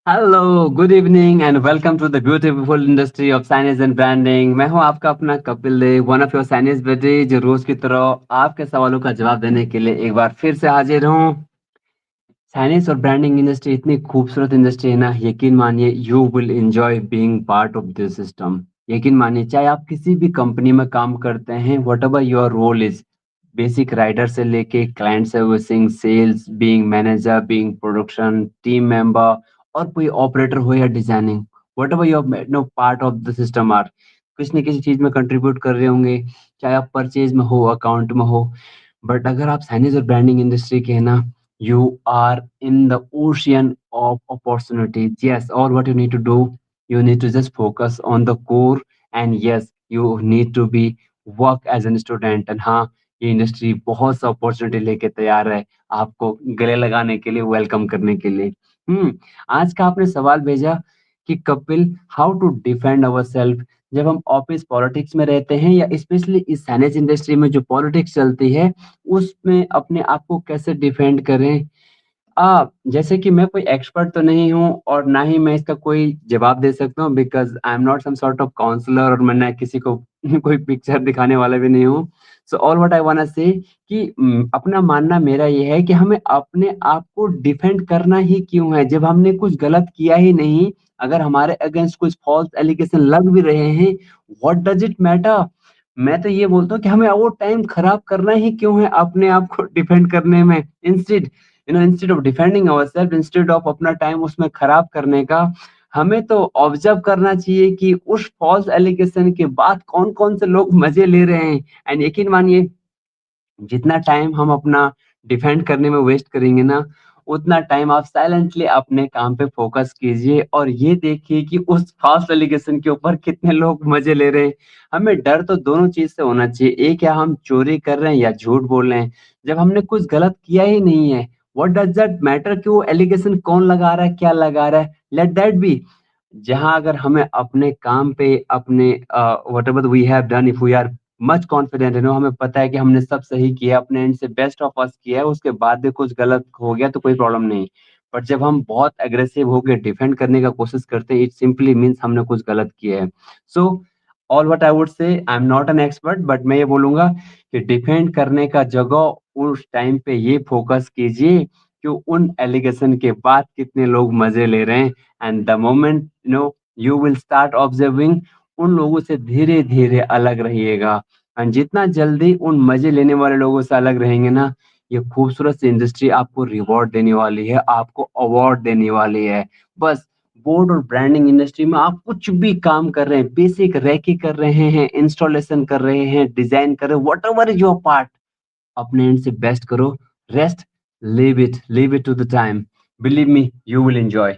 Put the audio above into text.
Hello, good evening and welcome to the beautiful industry of signage and branding. मैं हूं आपका अपना Kapil Dev, one of your signage buddy, जो रोज की तरह आपके सवालों का जवाब देने के लिए एक बार फिर से हाजिर हूं। साइनेज और ब्रांडिंग इंडस्ट्री इतनी खूबसूरत इंडस्ट्री है ना, यकीन मानिए you will enjoy being part of this system. यकीन मानिए, चाहे आप किसी भी कंपनी में काम करते हैं, whatever your role is, basic writer से लेके client servicing, sales, being manager, being production team member, और कोई ऑपरेटर हो या designing, whatever your no part of the system are, किसी न किसी चीज में कंट्रीब्यूट कर रहे होंगे। चाहे आप परचेज में हो, अकाउंट में हो, बट अगर आप साइनेज और ब्रांडिंग इंडस्ट्री के हैं ना, you are in the ocean of opportunities. Yes, all what you need to do, you need to just focus on the core, and yes, you need to be work as an student. And हाँ, ये industry बहुत सा opportunity लेके तैयार है आपको गले लगाने के लिए, वेलकम करने के लिए। आज का आपने सवाल भेजा कि Kapil, how to defend our self जब हम ऑफिस पॉलिटिक्स में रहते हैं, या स्पेशली इस साइनेज इंडस्ट्री में जो पॉलिटिक्स चलती है, उसमें अपने आप को कैसे डिफेंड करें। जैसे कि मैं कोई एक्सपर्ट तो नहीं हूँ, और ना ही मैं इसका कोई जवाब दे सकता हूँ, because I am not some sort of counsellor, और मैं ना किसी को कोई पिक्चर दिखाने वाला भी नहीं हूँ। So all what I want to say कि अपना मानना मेरा ये है कि हमें अपने आप को डिफेंड करना ही क्यों है, जब हमने कुछ गलत किया ही नहीं। अगर हमारे अगेंस्ट कुछ फॉल्स एलिगेशन लग भी रहे हैं, व्हाट डज़ इट मैटर? मैं तो ये बोलता हूँ कि हमें वो टाइम खराब करना ही क्यों है अपने आप को डिफेंड करने में? Instead of defending ourself, instead of अपना टाइम उसमें खराब करने का, हमें तो ऑब्जर्व करना चाहिए कि उस फॉल्स एलिगेशन के बाद कौन-कौन से लोग मज़े ले रहे हैं। एंड यकीन मानिए, जितना टाइम हम अपना डिफेंड करने में वेस्ट करेंगे ना, उतना टाइम आप साइलेंटली अपने काम पे फ़ोकस कीजिए, और ये देखिए कि उस फ़ास्ट एलिगेशन के ऊपर कितने लोग मज़े ले रहे हैं। हमें डर तो दोनों चीज़ से होना चाहिए, एक या हम चोरी कर रहे हैं या झूठ बोल रहे हैं। जब हमने कुछ गलत किया ही नहीं है, व्हाट डज़ दैट मैटर कि वो एलिगेशन कौन लगा रहा है, क्या लगा रहा है, लेट दैट बी। जहाँ अगर हमें अपने काम पे अपने whatever we have done, if we are much confident, हमें पता है कि हमने सब सही किया, अपने एंड से बेस्ट ऑफ अस किया है, उसके बाद भी कुछ गलत हो गया तो कोई प्रॉब्लम नहीं। बट जब हम बहुत एग्रेसिव होके डिफेंड करने का कोशिश करते हैं, इट सिंपली मीन्स हमने कुछ गलत किया है। सो all what I would say, I am not an expert, but मैं ये बोलूँगा कि डिफेंड करने का जगह उस टाइम पे ये फोकस कीजिए कि उन एलिगेशन के बाद कितने लोग मज़े ले रहे हैं। And the moment you will start observing, उन लोगों से धीरे-धीरे अलग रहिएगा। एंड जितना जल्दी उन मज़े लेने वाले लोगों से अलग रहेंगे ना, ये खूबसूरत सी इंडस्ट्री आपको रिवॉर्ड देने वाली है, आपको अवार्ड देने वाली है। बस बोर्ड और ब्रांडिंग इंडस्ट्री में आप कुछ भी काम कर रहे हैं, बेसिक रेकी कर रहे हैं, इंस्टॉलेशन कर रहे हैं, डिज़ाइन कर रहे हैं, व्हाटएवर इज़ योर पार्ट, अपने एंड से बेस्ट करो। Rest, leave it to the time. Believe me, you will enjoy.